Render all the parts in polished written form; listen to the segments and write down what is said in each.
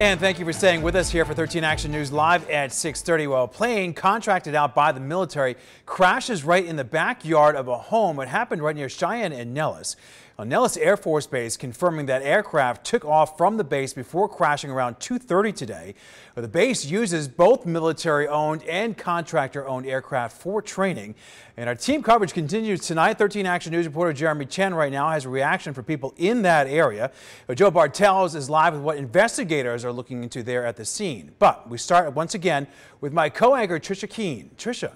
And thank you for staying with us here for 13 Action News live at 6:30. Well, a plane contracted out by the military crashes right in the backyard of a home. It happened right near Cheyenne and Nellis. Nellis Air Force Base confirming that aircraft took off from the base before crashing around 2:30 today. The base uses both military-owned and contractor-owned aircraft for training. And our team coverage continues tonight. 13 Action News reporter Jeremy Chen right now has a reaction for people in that area. Joe Bartels is live with what investigators are looking into there at the scene. But we start once again with my co-anchor Trisha Keene. Trisha.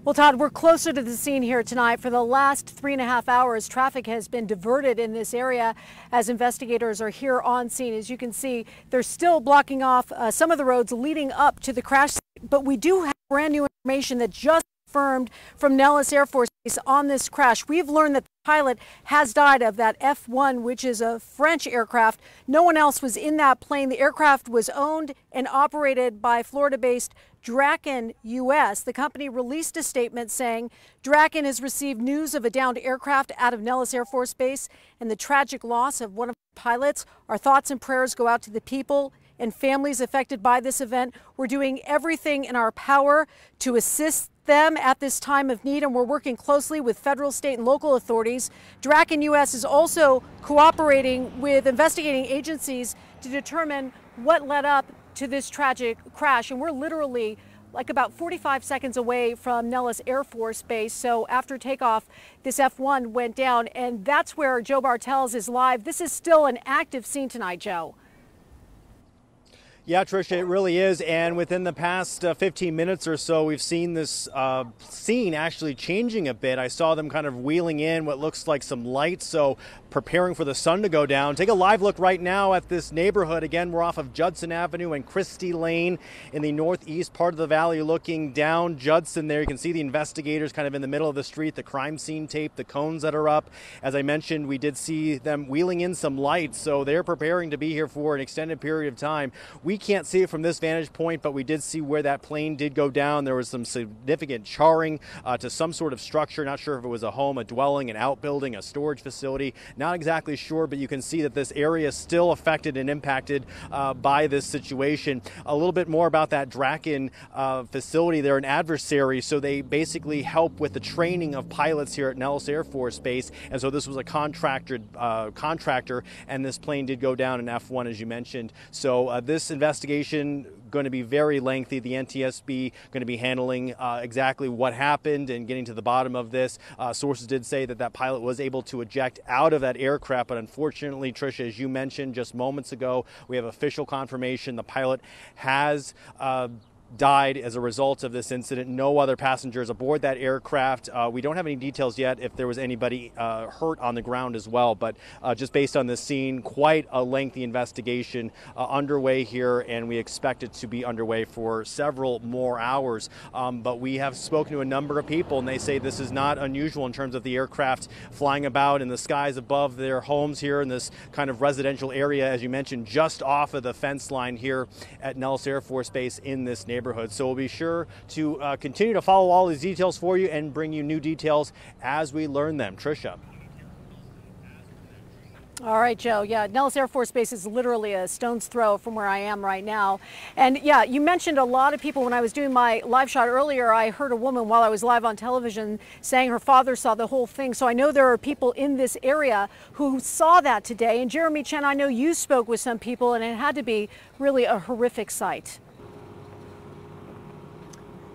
Well, Todd, we're closer to the scene here tonight. For the last 3.5 hours, traffic has been diverted in this area as investigators are here on scene. As you can see, they're still blocking off some of the roads leading up to the crash site. But we do have brand new information that just confirmed from Nellis Air Force Base on this crash. We've learned that the pilot has died of that F-1, which is a French aircraft. No one else was in that plane. The aircraft was owned and operated by Florida-based Draken US. The company released a statement saying Draken has received news of a downed aircraft out of Nellis Air Force Base and the tragic loss of one of the pilots. Our thoughts and prayers go out to the people and families affected by this event. We're doing everything in our power to assist them at this time of need, and we're working closely with federal, state, and local authorities. Draken US is also cooperating with investigating agencies to determine what led up to this tragic crash. And we're literally like about 45 seconds away from Nellis Air Force Base. So after takeoff, this F-1 went down, and that's where Joe Bartels is live. This is still an active scene tonight, Joe. Yeah, Tricia, it really is. And within the past 15 minutes or so, we've seen this scene actually changing a bit. I saw them kind of wheeling in what looks like some lights, so preparing for the sun to go down. Take a live look right now at this neighborhood. Again, we're off of Judson Avenue and Christie Lane in the northeast part of the valley, looking down Judson there. You can see the investigators kind of in the middle of the street, the crime scene tape, the cones that are up. As I mentioned, we did see them wheeling in some lights, so they're preparing to be here for an extended period of time. We can't see it from this vantage point, but we did see where that plane did go down. There was some significant charring to some sort of structure. Not sure if it was a home, a dwelling, an outbuilding, a storage facility. Not exactly sure, but you can see that this area is still affected and impacted by this situation. A little bit more about that Draken facility. They're an adversary, so they basically help with the training of pilots here at Nellis Air Force Base. And so this was a contractor, and this plane did go down in F-1, as you mentioned. So this investigation going to be very lengthy. The NTSB going to be handling exactly what happened and getting to the bottom of this. Sources did say that that pilot was able to eject out of that aircraft, but unfortunately, Tricia, as you mentioned just moments ago, we have official confirmation the pilot has died as a result of this incident. No other passengers aboard that aircraft. We don't have any details yet if there was anybody hurt on the ground as well, but just based on this scene, quite a lengthy investigation underway here, and we expect it to be underway for several more hours. But we have spoken to a number of people, and they say this is not unusual in terms of the aircraft flying about in the skies above their homes here in this kind of residential area, as you mentioned, just off of the fence line here at Nellis Air Force Base in this neighborhood. So we'll be sure to continue to follow all these details for you and bring you new details as we learn them. Tricia. All right, Joe. Yeah, Nellis Air Force Base is literally a stone's throw from where I am right now. And yeah, you mentioned a lot of people. When I was doing my live shot earlier, I heard a woman while I was live on television saying her father saw the whole thing. So I know there are people in this area who saw that today. And Jeremy Chen, I know you spoke with some people, and it had to be really a horrific sight.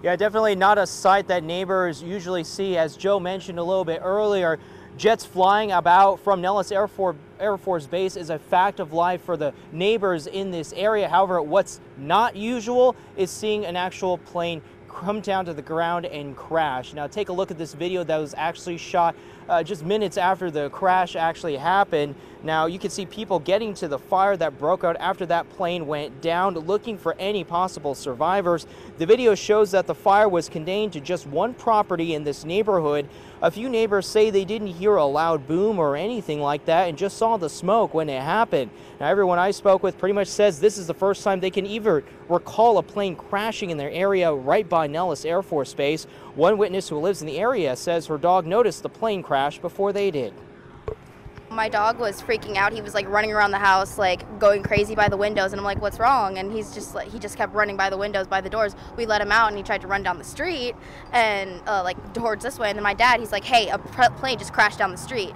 Yeah, definitely not a sight that neighbors usually see. As Joe mentioned a little bit earlier, jets flying about from Nellis Air Force Base is a fact of life for the neighbors in this area. However, what's not usual is seeing an actual plane come down to the ground and crash. Now take a look at this video that was actually shot just minutes after the crash actually happened. Now you can see people getting to the fire that broke out after that plane went down, looking for any possible survivors. The video shows that the fire was contained to just one property in this neighborhood. A few neighbors say they didn't hear a loud boom or anything like that and just saw the smoke when it happened. Now everyone I spoke with pretty much says this is the first time they can even recall a plane crashing in their area right by Nellis Air Force Base. One witness who lives in the area says her dog noticed the plane crash before they did. My dog was freaking out. He was like running around the house, like going crazy by the windows, and I'm like, what's wrong? And he just kept running by the windows, by the doors. We let him out and he tried to run down the street and like towards this way. And then my dad, he's like, hey, a plane just crashed down the street.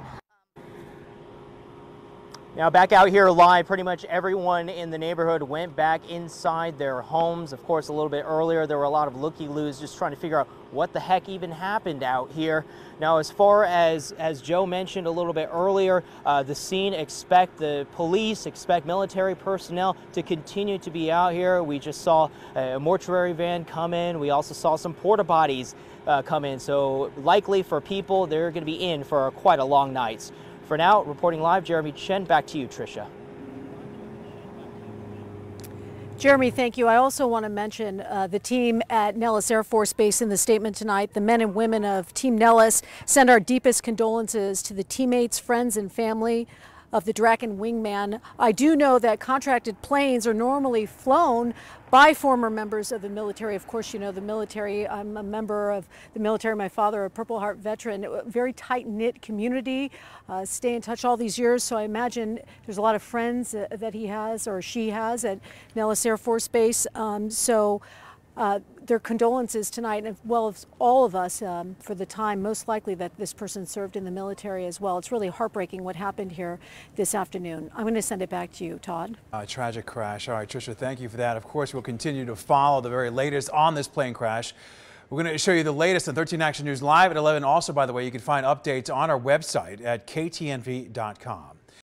Now back out here live, pretty much everyone in the neighborhood went back inside their homes. Of course, a little bit earlier, there were a lot of looky-loos just trying to figure out what the heck even happened out here. Now, as far as Joe mentioned a little bit earlier, the scene, the police expect military personnel to continue to be out here. We just saw a mortuary van come in. We also saw some porta potties come in. So likely for people, they're going to be in for quite a long night. For now, reporting live, Jeremy Chen, back to you, Tricia. Jeremy, thank you. I also want to mention the team at Nellis Air Force Base in the statement tonight. The men and women of Team Nellis send our deepest condolences to the teammates, friends, and family of the Draken wingman. I do know that contracted planes are normally flown by former members of the military. Of course, you know the military. I'm a member of the military. My father, a Purple Heart veteran. A very tight-knit community. Stay in touch all these years, so I imagine there's a lot of friends that he has or she has at Nellis Air Force Base. Their condolences tonight, as well as all of us, for the time most likely that this person served in the military as well. It's really heartbreaking what happened here this afternoon. I'm going to send it back to you, Todd. Tragic crash. All right, Tricia, thank you for that. Of course, we'll continue to follow the very latest on this plane crash. We're going to show you the latest on 13 Action News Live at 11. Also, by the way, you can find updates on our website at ktnv.com.